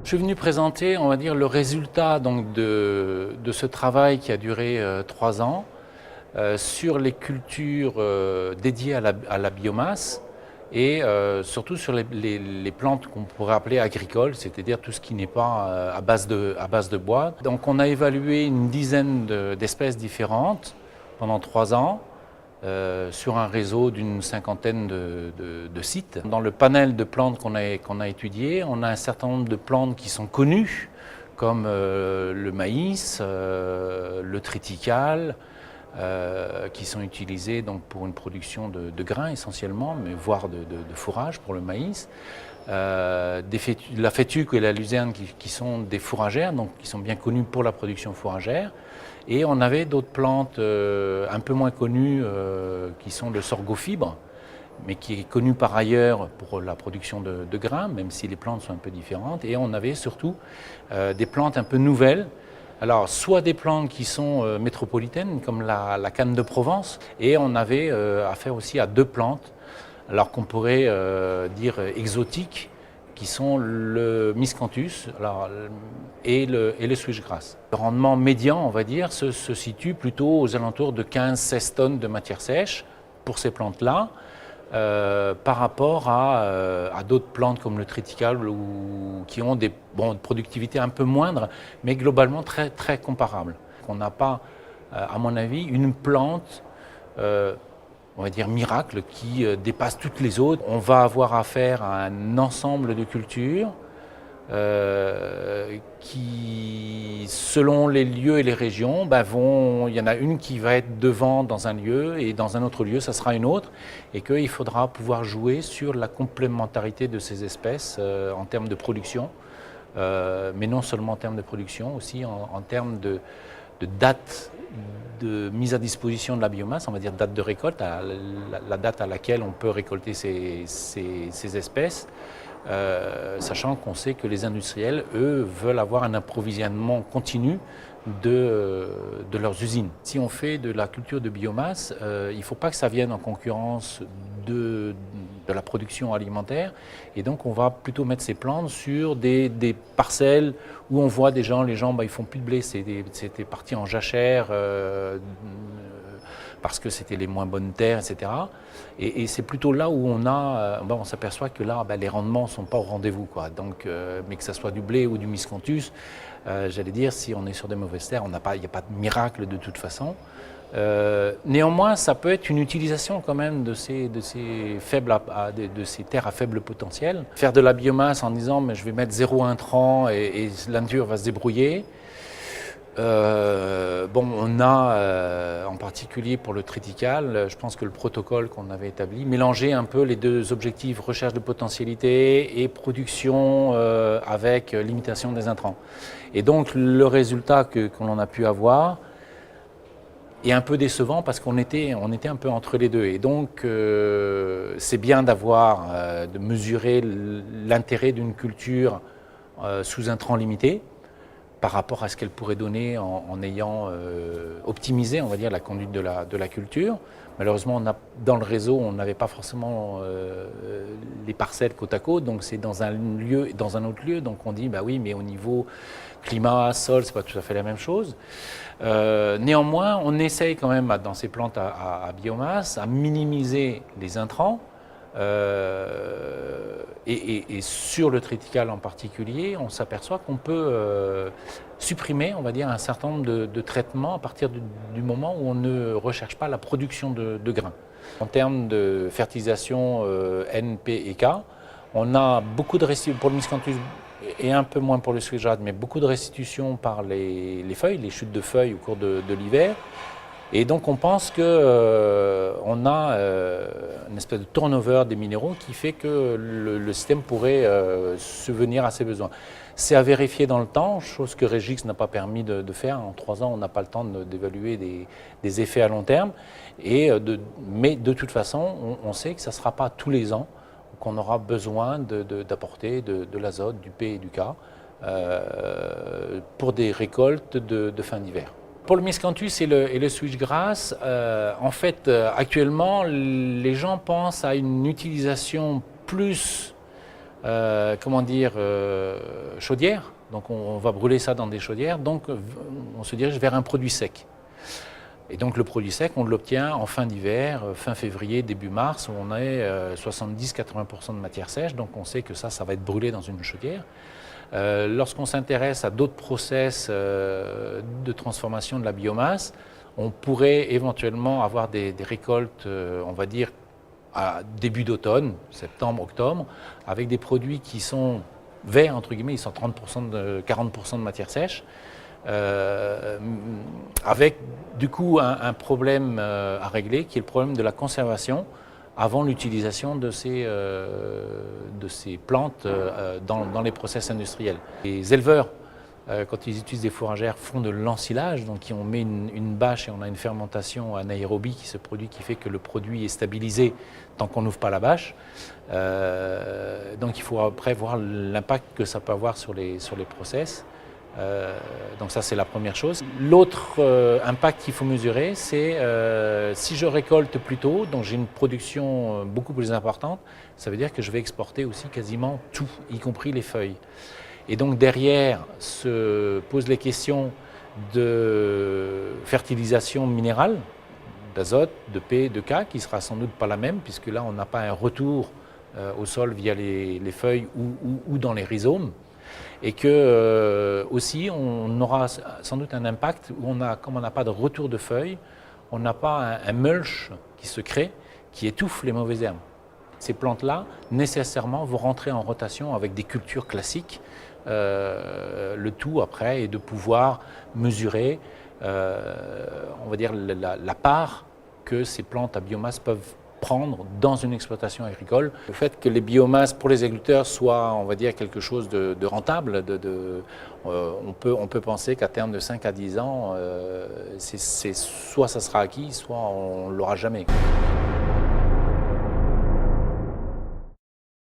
Je suis venu présenter, on va dire, le résultat donc, de ce travail qui a duré 3 ans sur les cultures dédiées à la biomasse et surtout sur les plantes qu'on pourrait appeler agricoles, c'est-à-dire tout ce qui n'est pas à base de bois. Donc on a évalué une dizaine d'espèces différentes pendant 3 ans. Sur un réseau d'une cinquantaine de sites. Dans le panel de plantes qu'on a étudié, on a un certain nombre de plantes qui sont connues, comme le maïs, le triticale, qui sont utilisés donc, pour une production de grains essentiellement, mais voire de fourrage pour le maïs. La fétuque et la luzerne qui sont des fourragères, donc qui sont bien connues pour la production fourragère. Et on avait d'autres plantes un peu moins connues qui sont le sorgho-fibre, mais qui est connu par ailleurs pour la production de grains, même si les plantes sont un peu différentes. Et on avait surtout des plantes un peu nouvelles. Alors, soit des plantes qui sont métropolitaines, comme la canne de Provence, et on avait affaire aussi à 2 plantes, alors qu'on pourrait dire exotiques, qui sont le miscanthus et le switchgrass. Le rendement médian, on va dire, se situe plutôt aux alentours de 15-16 tonnes de matière sèche pour ces plantes-là, par rapport à d'autres plantes comme le triticale qui ont des productivités un peu moindres, mais globalement très, très comparables. On n'a pas, à mon avis, une plante on va dire miracle, qui dépasse toutes les autres. On va avoir affaire à un ensemble de cultures qui, selon les lieux et les régions, il y en a une qui va être devant dans un lieu et dans un autre lieu, ça sera une autre, et qu'il faudra pouvoir jouer sur la complémentarité de ces espèces en termes de production, mais non seulement en termes de production, aussi en termes de date de mise à disposition de la biomasse, on va dire date de récolte, la date à laquelle on peut récolter ces espèces, sachant qu'on sait que les industriels, eux, veulent avoir un approvisionnement continu de leurs usines. Si on fait de la culture de biomasse, il ne faut pas que ça vienne en concurrence de la production alimentaire, et donc on va plutôt mettre ces plantes sur des parcelles où on voit les gens ils font plus de blé, c'était parti en jachère parce que c'était les moins bonnes terres, etc. Et c'est plutôt là où on s'aperçoit que là, les rendements ne sont pas au rendez-vous, quoi. Donc, mais que ce soit du blé ou du miscanthus, j'allais dire, si on est sur des mauvaises terres, il n'y a pas de miracle de toute façon. Néanmoins, ça peut être une utilisation quand même de ces terres à faible potentiel. Faire de la biomasse en disant mais je vais mettre 0 intrant et la nature va se débrouiller. On a en particulier pour le triticale, je pense que le protocole qu'on avait établi mélangeait un peu les deux objectifs, recherche de potentialité et production avec limitation des intrants. Et donc le résultat que l'on a pu avoir est un peu décevant parce qu'on était un peu entre les deux. Et donc c'est bien de mesurer l'intérêt d'une culture sous intrants limités par rapport à ce qu'elle pourrait donner en ayant optimisé, on va dire, la conduite de la culture. Malheureusement, dans le réseau, on n'avait pas forcément les parcelles côte à côte, donc c'est dans un lieu et dans un autre lieu. Donc on dit, oui, mais au niveau climat, sol, c'est pas tout à fait la même chose. Néanmoins, on essaye quand même, dans ces plantes à biomasse, à minimiser les intrants. Et sur le triticale en particulier, on s'aperçoit qu'on peut supprimer, on va dire, un certain nombre de traitements à partir du moment où on ne recherche pas la production de grains. En termes de fertilisation N, P et K, on a beaucoup de restitution pour le miscanthus et un peu moins pour le switchgrass, mais beaucoup de restitution par les feuilles, les chutes de feuilles au cours de l'hiver. Et donc on pense qu'on a une espèce de turnover des minéraux qui fait que le système pourrait subvenir à ses besoins. C'est à vérifier dans le temps, chose que Régix n'a pas permis de faire. En 3 ans, on n'a pas le temps d'évaluer des effets à long terme. Mais de toute façon, on sait que ça ne sera pas tous les ans qu'on aura besoin d'apporter de l'azote, du P et du K pour des récoltes de fin d'hiver. Pour le miscanthus et le switchgrass, en fait, actuellement, les gens pensent à une utilisation plus comment dire, chaudières. Donc on va brûler ça dans des chaudières, donc on se dirige vers un produit sec. Et donc le produit sec, on l'obtient en fin d'hiver, fin février, début mars, où on est 70-80% de matière sèche, donc on sait que ça va être brûlé dans une chaudière. Lorsqu'on s'intéresse à d'autres process de transformation de la biomasse, on pourrait éventuellement avoir des récoltes, on va dire, à début d'automne, septembre, octobre, avec des produits qui sont verts, entre guillemets, ils sont 40% de matière sèche, avec du coup un problème à régler qui est le problème de la conservation avant l'utilisation de ces plantes dans les process industriels. Les éleveurs, quand ils utilisent des fourragères, font de l'ensilage, donc on met une bâche et on a une fermentation anaérobie qui se produit, qui fait que le produit est stabilisé tant qu'on n'ouvre pas la bâche. Donc il faut après voir l'impact que ça peut avoir sur les process. Donc ça c'est la première chose. L'autre impact qu'il faut mesurer, c'est si je récolte plus tôt, donc j'ai une production beaucoup plus importante, ça veut dire que je vais exporter aussi quasiment tout, y compris les feuilles. Et donc derrière se posent les questions de fertilisation minérale, d'azote, de P, de K, qui sera sans doute pas la même, puisque là on n'a pas un retour au sol via les feuilles ou dans les rhizomes. Et que aussi on aura sans doute un impact où comme on n'a pas de retour de feuilles, on n'a pas un mulch qui se crée, qui étouffe les mauvaises herbes. Ces plantes-là, nécessairement, vont rentrer en rotation avec des cultures classiques. Le tout après est de pouvoir mesurer, on va dire, la part que ces plantes à biomasse peuvent prendre dans une exploitation agricole. Le fait que les biomasses pour les agriculteurs soient, on va dire, quelque chose de rentable, on peut penser qu'à terme de 5 à 10 ans, soit ça sera acquis, soit on ne l'aura jamais.